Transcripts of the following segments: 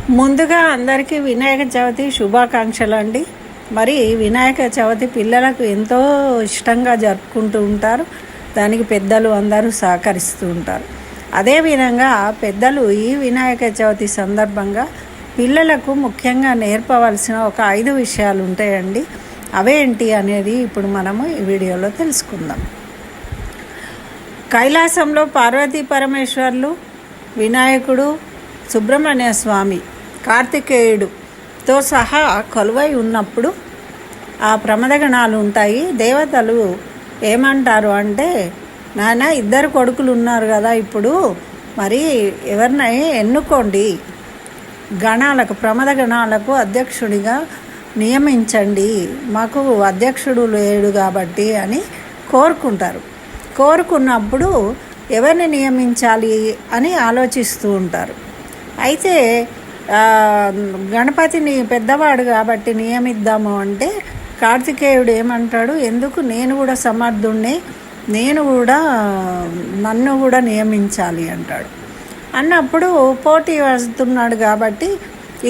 ముందుగా అందరికీ వినాయక చవితి శుభాకాంక్షలు అండి. మరి వినాయక చవితి పిల్లలకు ఎంతో ఇష్టంగా జరుపుకుంటూ ఉంటారు. దానికి పెద్దలు అందరూ సహకరిస్తూ ఉంటారు. అదేవిధంగా పెద్దలు ఈ వినాయక చవితి సందర్భంగా పిల్లలకు ముఖ్యంగా నేర్పవలసిన ఒక 5 విషయాలు ఉంటాయండి. అవేంటి అనేది ఇప్పుడు మనము ఈ వీడియోలో తెలుసుకుందాం. కైలాసంలో పార్వతీ పరమేశ్వర్లు, వినాయకుడు, సుబ్రహ్మణ్య స్వామి, కార్తికేయుడుతో సహా కొలువై ఉన్నప్పుడు ఆ ప్రమదగణాలు ఉంటాయి. దేవతలు ఏమంటారు అంటే, నాన్న 2 కొడుకులు ఉన్నారు కదా, ఇప్పుడు మరి ఎవరినై ఎన్నుకోండి, గణాలకు ప్రమద గణాలకు అధ్యక్షుడిగా నియమించండి, మాకు అధ్యక్షుడు లేడు కాబట్టి అని కోరుకుంటారు. కోరుకున్నప్పుడు ఎవరిని నియమించాలి అని ఆలోచిస్తూ ఉంటారు. అయితే గణపతిని పెద్దవాడు కాబట్టి నియమిద్దాము అంటే కార్తికేయుడు ఏమంటాడు, ఎందుకు, నేను కూడా సమర్థుణ్ణి, నన్ను కూడా నియమించాలి అంటాడు. అన్నప్పుడు పోటీ వస్తున్నాడు కాబట్టి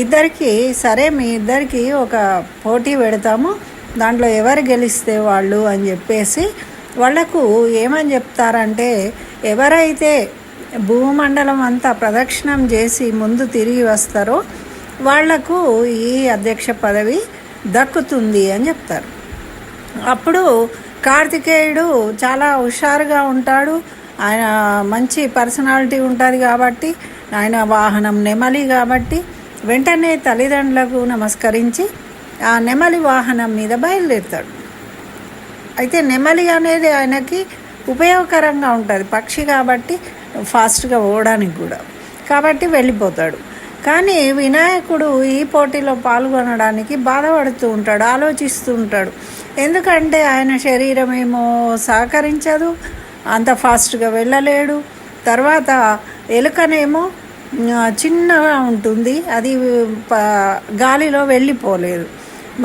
ఇద్దరికి, సరే మీ ఇద్దరికి ఒక పోటీ పెడతాము, దాంట్లో ఎవరు గెలిస్తే వాళ్ళు అని చెప్పేసి వాళ్లకు ఏమని చెప్తారంటే, ఎవరైతే భూమండలం అంతా ప్రదక్షిణం చేసి ముందు తిరిగి వస్తారో వాళ్లకు ఈ అధ్యక్ష పదవి దక్కుతుంది అని చెప్తారు. అప్పుడు కార్తికేయుడు చాలా హుషారుగా ఉంటాడు. ఆయన మంచి పర్సనాలిటీ ఉంటుంది కాబట్టి, ఆయన వాహనం నెమలి కాబట్టి వెంటనే తల్లిదండ్రులకు నమస్కరించి ఆ నెమలి వాహనం మీద బయలుదేరుతాడు. అయితే నెమలి అనేది ఆయనకి ఉపయోగకరంగా ఉంటుంది, పక్షి కాబట్టి ఫాస్ట్గా పోవడానికి కూడా, కాబట్టి వెళ్ళిపోతాడు. కానీ వినాయకుడు ఈ పోటీలో పాల్గొనడానికి బాధపడుతూ ఉంటాడు, ఆలోచిస్తూ ఉంటాడు. ఎందుకంటే ఆయన శరీరం ఏమో సహకరించదు, అంత ఫాస్ట్గా వెళ్ళలేడు. తర్వాత ఎలుకనేమో చిన్నగా ఉంటుంది, అది గాలిలో వెళ్ళిపోలేదు.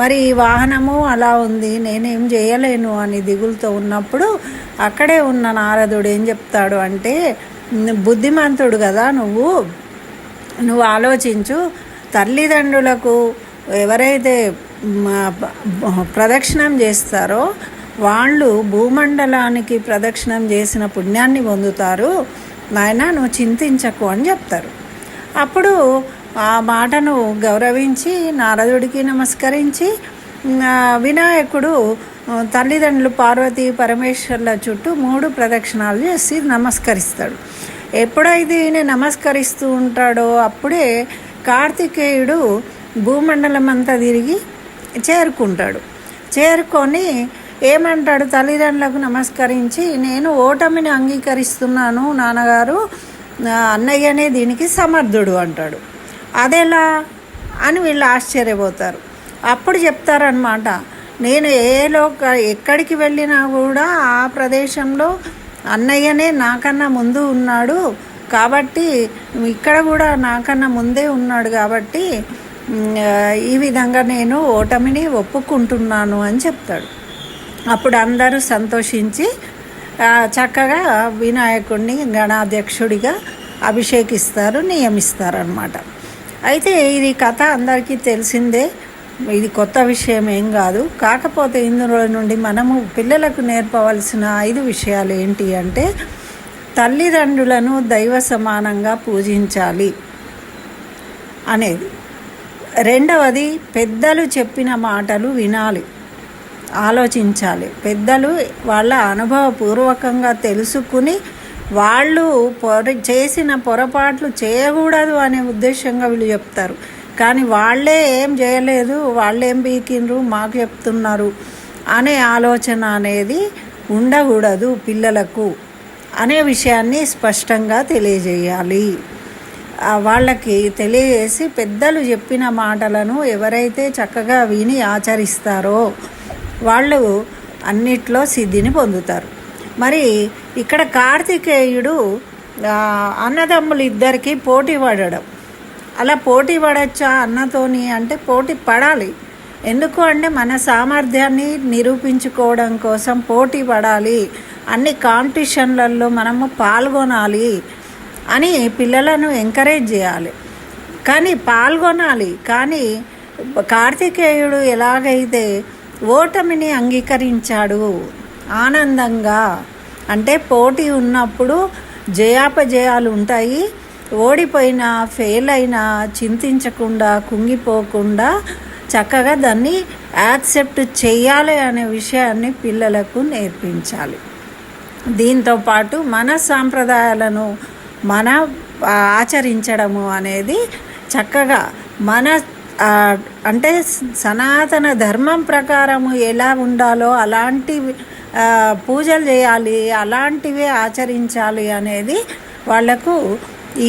మరి వాహనము అలా ఉంది, నేనేం చేయలేను అని దిగులుతో ఉన్నప్పుడు అక్కడే ఉన్న నారదుడు ఏం చెప్తాడు అంటే, బుద్ధిమంతుడు కదా నువ్వు ఆలోచించు, తల్లిదండ్రులకు ఎవరైతే ప్రదక్షిణం చేస్తారో వాళ్ళు భూమండలానికి ప్రదక్షిణం చేసిన పుణ్యాన్ని పొందుతారు, నాయన నువ్వు చింతించకు అని చెప్తారు. అప్పుడు ఆ మాటను గౌరవించి నారదుడికి నమస్కరించి వినాయకుడు తల్లిదండ్రులు పార్వతీ పరమేశ్వర్ల చుట్టూ 3 ప్రదక్షిణాలు చేసి నమస్కరిస్తాడు. ఎప్పుడైతే ఈయన నమస్కరిస్తూ ఉంటాడో అప్పుడే కార్తికేయుడు భూమండలం అంతా తిరిగి చేరుకుంటాడు. చేరుకొని ఏమంటాడు, తల్లిదండ్రులకు నమస్కరించి, నేను ఓటమిని అంగీకరిస్తున్నాను నాన్నగారు, అన్నయ్యనే దీనికి సమర్థుడు అంటాడు. అదెలా అని వీళ్ళు ఆశ్చర్యపోతారు. అప్పుడు చెప్తారనమాట, నేను ఎక్కడికి వెళ్ళినా కూడా ఆ ప్రదేశంలో అన్నయ్యనే నాకన్నా ముందు ఉన్నాడు కాబట్టి, ఇక్కడ కూడా నాకన్నా ముందే ఉన్నాడు కాబట్టి ఈ విధంగా నేను ఓటమిని ఒప్పుకుంటున్నాను అని చెప్తాడు. అప్పుడు అందరూ సంతోషించి చక్కగా వినాయకుడిని గణాధ్యక్షుడిగా అభిషేకిస్తారు, నియమిస్తారనమాట. అయితే ఇది కథ అందరికీ తెలిసిందే, ఇది కొత్త విషయం ఏం కాదు. కాకపోతే ఇందులో నుండి మనము పిల్లలకు నేర్పవలసిన 5 విషయాలు ఏంటి అంటే, తల్లిదండ్రులను దైవ సమానంగా పూజించాలి అనేది. రెండవది, పెద్దలు చెప్పిన మాటలు వినాలి, ఆలోచించాలి. పెద్దలు వాళ్ళ అనుభవపూర్వకంగా తెలుసుకుని వాళ్ళు చేసిన పొరపాట్లు చేయకూడదు అనే ఉద్దేశంగా వీళ్ళు చెప్తారు. కానీ వాళ్ళే ఏం చేయలేదు, వాళ్ళేం బీకిండ్రు మాకు చెప్తున్నారు అనే ఆలోచన అనేది ఉండకూడదు పిల్లలకు అనే విషయాన్ని స్పష్టంగా తెలియజేయాలి. వాళ్ళకి తెలియజేసి పెద్దలు చెప్పిన మాటలను ఎవరైతే చక్కగా విని ఆచరిస్తారో వాళ్ళు అన్నిట్లో సిద్ధిని పొందుతారు. మరి ఇక్కడ కార్తికేయుడు అన్నదమ్ములు ఇద్దరికి పోటీ పడడం, అలా పోటీ పడచ్చా అన్నతోని అంటే పోటీ పడాలి. ఎందుకు అంటే మన సామర్థ్యాన్ని నిరూపించుకోవడం కోసం పోటీ పడాలి, అన్ని కాంపిటీషన్లలో మనము పాల్గొనాలి అని పిల్లలను ఎంకరేజ్ చేయాలి. కానీ పాల్గొనాలి. కానీ కార్తికేయుడు ఎలాగైతే ఓటమిని అంగీకరించాడు ఆనందంగా, అంటే పోటీ ఉన్నప్పుడు జయాపజయాలు ఉంటాయి, ఓడిపోయినా ఫెయిల్ అయినా చింతించకుండా కుంగిపోకుండా చక్కగా దాన్ని యాక్సెప్ట్ చేయాలి అనే విషయాన్ని పిల్లలకు నేర్పించాలి. దీంతోపాటు మన సాంప్రదాయాలను మన ఆచరించడము అనేది చక్కగా మన అంటే సనాతన ధర్మం ప్రకారము ఎలా ఉండాలో అలాంటి పూజలు చేయాలి, అలాంటివే ఆచరించాలి అనేది వాళ్లకు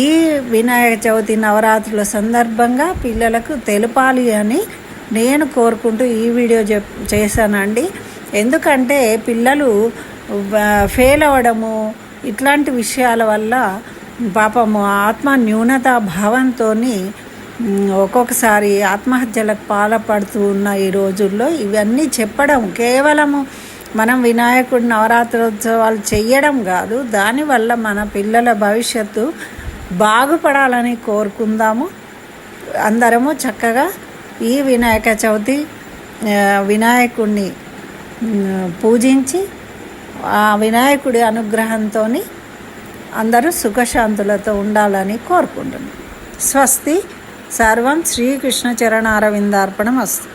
ఈ వినాయక చవితి నవరాత్రుల సందర్భంగా పిల్లలకు తెలపాలి అని నేను కోరుకుంటూ ఈ వీడియో చేశానండి. ఎందుకంటే పిల్లలు ఫెయిల్ అవ్వడము ఇట్లాంటి విషయాల వల్ల పాపము ఆత్మ న్యూనతా భావంతో ఒక్కొక్కసారి ఆత్మహత్యలకు పాల్పడుతూ ఉన్న ఈ రోజుల్లో ఇవన్నీ చెప్పడం కేవలము మనం వినాయకుడి నవరాత్రోత్సవాలు చెయ్యడం కాదు, దానివల్ల మన పిల్లల భవిష్యత్తు బాగుపడాలని కోరుకుందాము. అందరము చక్కగా ఈ వినాయక చవితి వినాయకుడిని పూజించి ఆ వినాయకుడి అనుగ్రహంతో అందరూ సుఖశాంతులతో ఉండాలని కోరుకుంటున్నాను. స్వస్తి. సర్వం శ్రీకృష్ణ చరణారవిందార్పణం అస్తు.